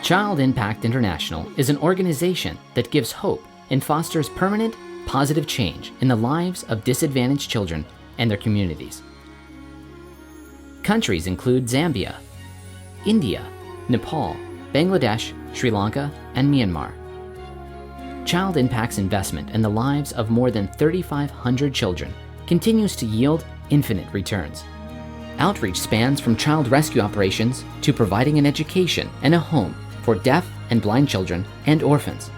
Child Impact International is an organization that gives hope and fosters permanent, positive change in the lives of disadvantaged children and their communities. Countries include Zambia, India, Nepal, Bangladesh, Sri Lanka, and Myanmar. Child Impact's investment in the lives of more than 3,500 children continues to yield infinite returns. Outreach spans from child rescue operations to providing an education and a home for deaf and blind children and orphans.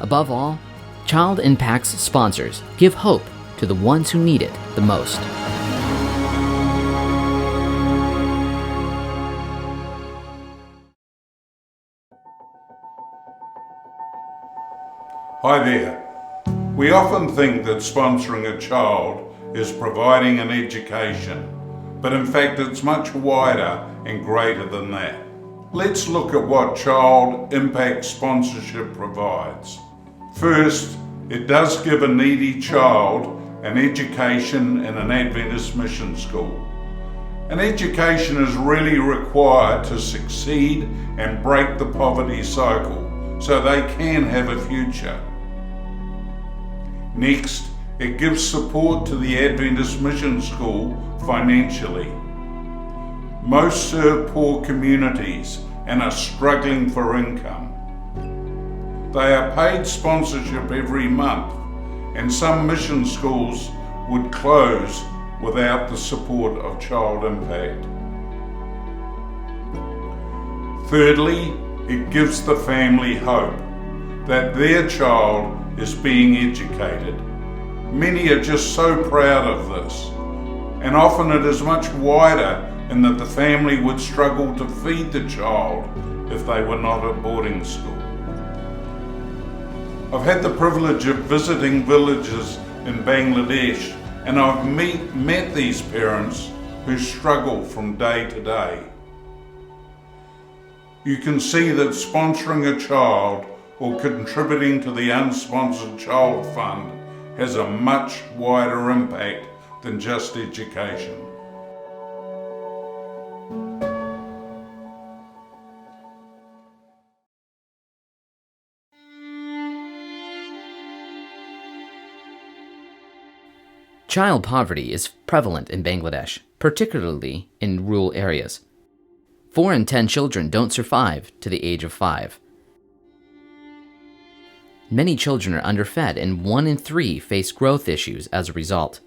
Above all, Child Impact's sponsors give hope to the ones who need it the most. Hi there. We often think that sponsoring a child is providing an education, but in fact it's much wider and greater than that. Let's look at what Child Impact sponsorship provides. First, it does give a needy child an education in an Adventist mission school. An education is really required to succeed and break the poverty cycle so they can have a future. Next, it gives support to the Adventist Mission School financially. Most serve poor communities and are struggling for income. They are paid sponsorship every month, and some mission schools would close without the support of Child Impact. Thirdly, it gives the family hope that their child is being educated. Many are just so proud of this, and often it is much wider in that the family would struggle to feed the child if they were not at boarding school. I've had the privilege of visiting villages in Bangladesh, and I've met these parents who struggle from day to day. You can see that sponsoring a child or contributing to the Unsponsored Child Fund has a much wider impact than just education. Child poverty is prevalent in Bangladesh, particularly in rural areas. 4 in 10 children don't survive to the age of 5. Many children are underfed, and 1 in 3 face growth issues as a result.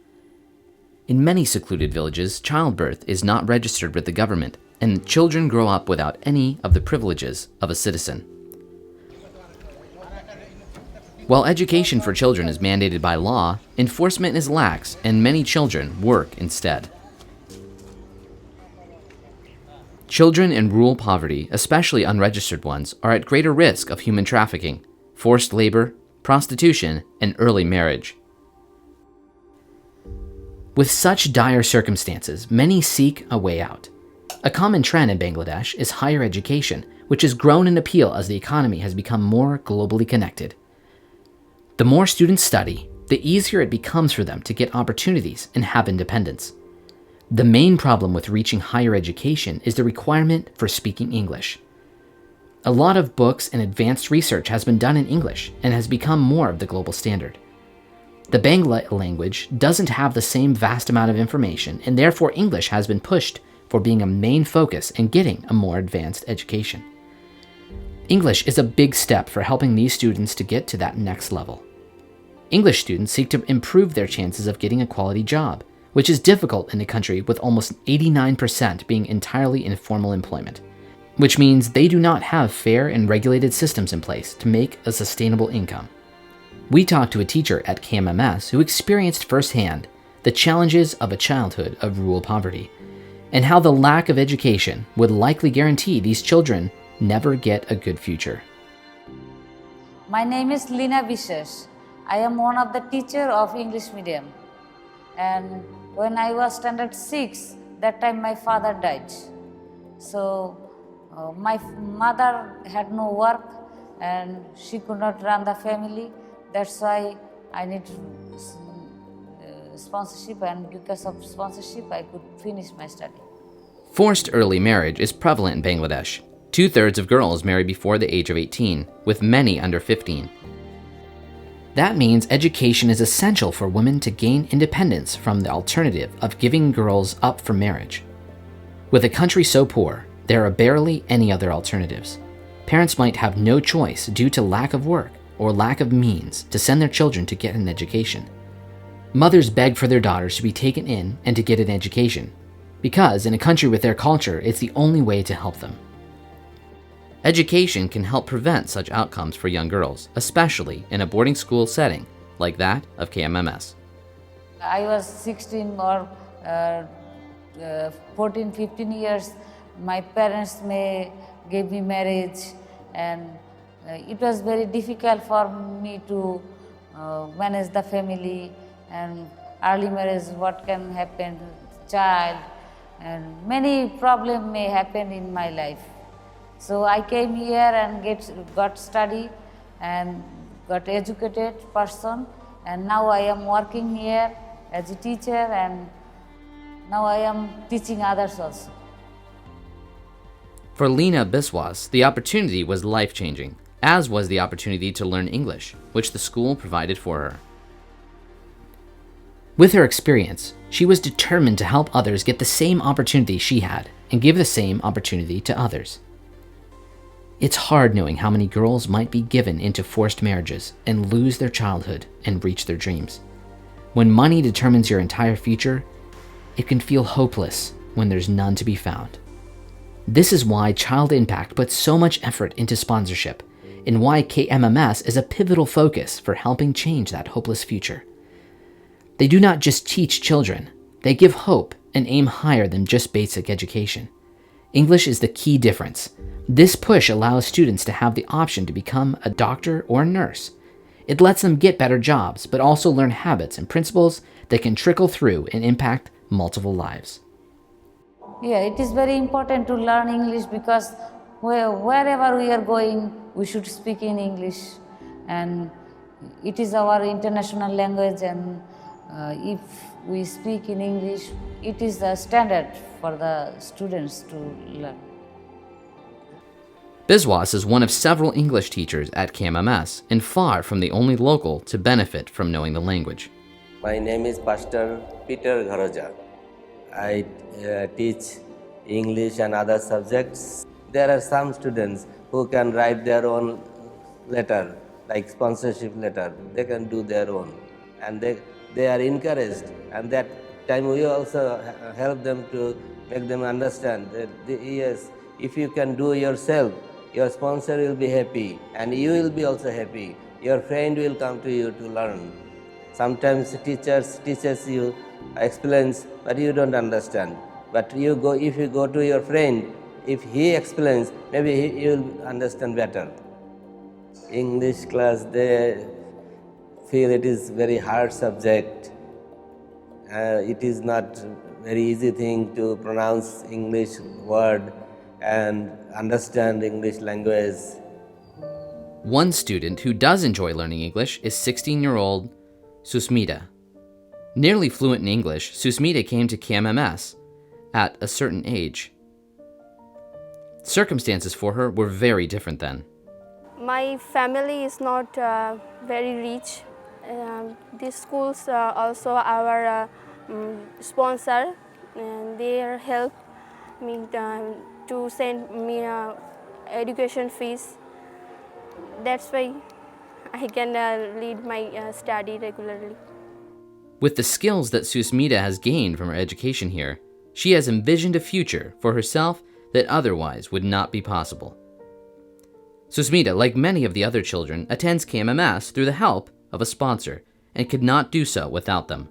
In many secluded villages, childbirth is not registered with the government, and children grow up without any of the privileges of a citizen. While education for children is mandated by law, enforcement is lax, and many children work instead. Children in rural poverty, especially unregistered ones, are at greater risk of human trafficking, forced labor, prostitution, and early marriage. With such dire circumstances, many seek a way out. A common trend in Bangladesh is higher education, which has grown in appeal as the economy has become more globally connected. The more students study, the easier it becomes for them to get opportunities and have independence. The main problem with reaching higher education is the requirement for speaking English. A lot of books and advanced research has been done in English and has become more of the global standard. The Bangla language doesn't have the same vast amount of information, and therefore English has been pushed for being a main focus in getting a more advanced education. English is a big step for helping these students to get to that next level. English students seek to improve their chances of getting a quality job, which is difficult in a country with almost 89% being entirely in formal employment, which means they do not have fair and regulated systems in place to make a sustainable income. We talked to a teacher at KMMS who experienced firsthand the challenges of a childhood of rural poverty, and how the lack of education would likely guarantee these children never get a good future. My name is Lina Bishesh. I am one of the teacher of English medium. And when I was standard 6, that time my father died. So my mother had no work and she could not run the family. That's why I need sponsorship, and because of sponsorship I could finish my study. Forced early marriage is prevalent in Bangladesh. 2/3 of girls marry before the age of 18, with many under 15. That means education is essential for women to gain independence from the alternative of giving girls up for marriage. With a country so poor, there are barely any other alternatives. Parents might have no choice due to lack of work or lack of means to send their children to get an education. Mothers beg for their daughters to be taken in and to get an education, because in a country with their culture, it's the only way to help them. Education can help prevent such outcomes for young girls, especially in a boarding school setting like that of KMMS. I was 16 or 14, 15 years. My parents may give me marriage, and it was very difficult for me to manage the family, and early marriage, what can happen, child, and many problems may happen in my life. So I came here and got study and got educated person, and now I am working here as a teacher, and now I am teaching others also. For Lena Biswas, the opportunity was life-changing, as was the opportunity to learn English, which the school provided for her. With her experience, she was determined to help others get the same opportunity she had and give the same opportunity to others. It's hard knowing how many girls might be given into forced marriages and lose their childhood and reach their dreams. When money determines your entire future, it can feel hopeless when there's none to be found. This is why Child Impact puts so much effort into sponsorship, and why KMMS is a pivotal focus for helping change that hopeless future. They do not just teach children, they give hope and aim higher than just basic education. English is the key difference. This push allows students to have the option to become a doctor or a nurse. It lets them get better jobs, but also learn habits and principles that can trickle through and impact multiple lives. Yeah, it is very important to learn English, because wherever we are going, we should speak in English, and it is our international language, and if we speak in English, it is the standard for the students to learn. Biswas is one of several English teachers at KMMS and far from the only local to benefit from knowing the language. My name is Pastor Peter Gharoja. I teach English and other subjects. There are some students who can write their own letter, like sponsorship letter. They can do their own, and they are encouraged, and that time we also help them to make them understand that yes, if you can do yourself, your sponsor will be happy and you will be also happy. Your friend will come to you to learn. Sometimes teachers teaches you, explains, but you don't understand. But if you go to your friend, if he explains, maybe you will understand better. English class, they feel it is very hard subject. It is not very easy thing to pronounce English word and understand English language. One student who does enjoy learning English is 16-year-old Susmita. Nearly fluent in English, Susmita came to KMMS at a certain age. Circumstances for her were very different then. My family is not very rich. These schools also our sponsor, and they help me to send me education fees. That's why I can lead my study regularly. With the skills that Susmita has gained from her education here, she has envisioned a future for herself that otherwise would not be possible. Susmita, like many of the other children, attends KMMS through the help of a sponsor and could not do so without them.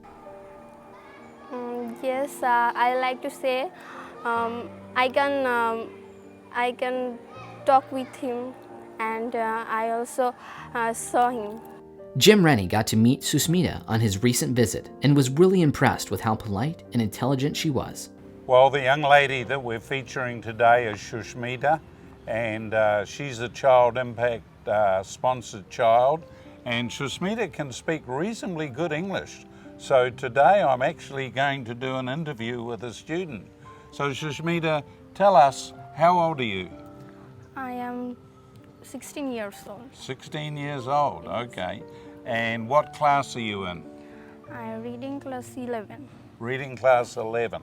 Yes, I like to say I can talk with him, and I also saw him. Jim Rennie got to meet Susmita on his recent visit and was really impressed with how polite and intelligent she was. Well, the young lady that we're featuring today is Susmita, and she's a Child Impact sponsored child, and Susmita can speak reasonably good English. So today I'm actually going to do an interview with a student. So Susmita, tell us, how old are you? I am 16 years old. 16 years old, okay. And what class are you in? I am reading class 11. Reading class 11.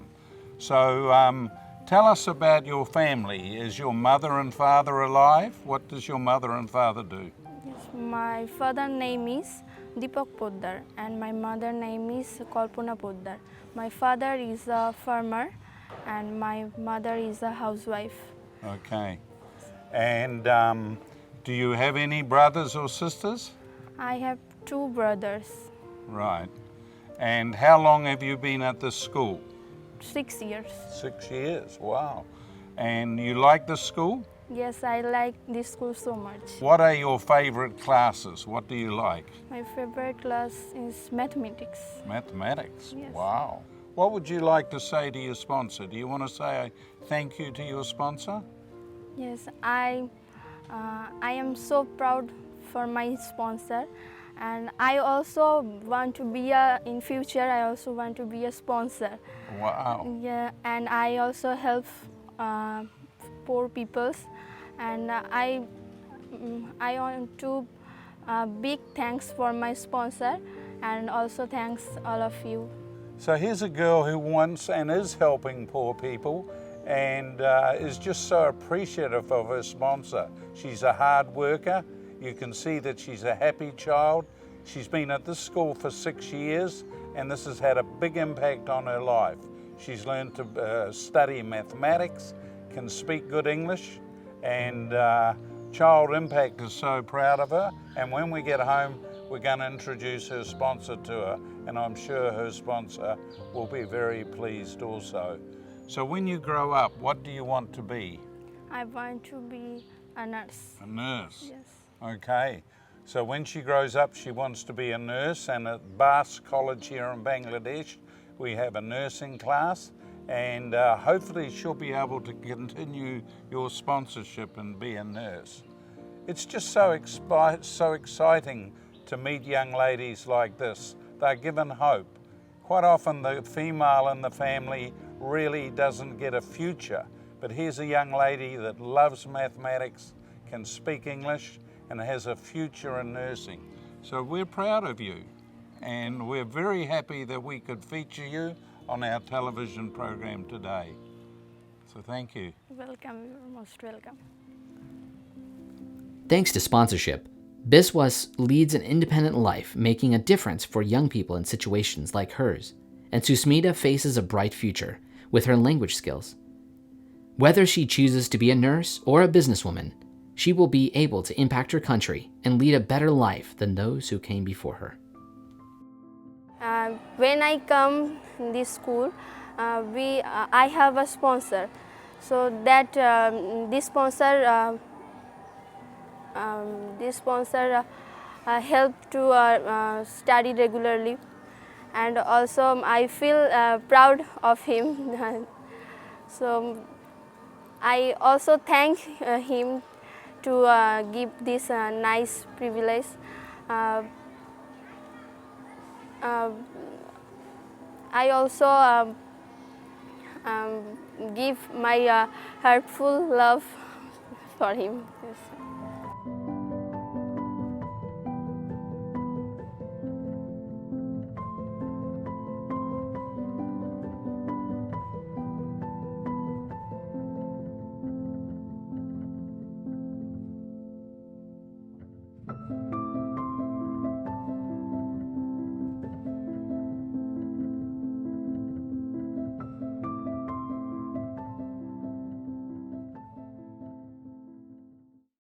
So tell us about your family. Is your mother and father alive? What does your mother and father do? Yes, my father name is Deepak Poddar and my mother name is Kalpana Poddar. My father is a farmer and my mother is a housewife. Okay. And do you have any brothers or sisters? I have 2 brothers. Right. And how long have you been at this school? 6 years. 6 years, wow. And you like the school? Yes, I like this school so much. What are your favorite classes? What do you like? My favorite class is mathematics. Mathematics, Yes. wow. What would you like to say to your sponsor? Do you want to say a thank you to your sponsor? Yes, I am so proud for my sponsor, and I also want to be in future. I also want to be a sponsor. Wow. Yeah, and I also help poor peoples, and I want to big thanks for my sponsor, and also thanks all of you. So here's a girl who wants and is helping poor people and is just so appreciative of her sponsor. She's a hard worker. You can see that she's a happy child. She's been at this school for 6 years and this has had a big impact on her life. She's learned to study mathematics, can speak good English, and Child Impact is so proud of her. And when we get home, we're going to introduce her sponsor to her, and I'm sure her sponsor will be very pleased also. So when you grow up, what do you want to be? I want to be a nurse. A nurse? Yes. Okay. So when she grows up, she wants to be a nurse, and at Bas College here in Bangladesh, we have a nursing class, and hopefully she'll be able to continue your sponsorship and be a nurse. It's just so exciting to meet young ladies like this. They're given hope. Quite often the female in the family really doesn't get a future, but here's a young lady that loves mathematics, can speak English, and has a future in nursing. So we're proud of you, and we're very happy that we could feature you on our television program today. So thank you. Welcome, you're most welcome. Thanks to sponsorship, Biswas leads an independent life, making a difference for young people in situations like hers, and Susmita faces a bright future with her language skills. Whether she chooses to be a nurse or a businesswoman, she will be able to impact her country and lead a better life than those who came before her. When I come in this school, I have a sponsor, so that this sponsor help to study regularly, and also I feel proud of him. So I also thank him to give this nice privilege. I also give my heartful love for him. Yes.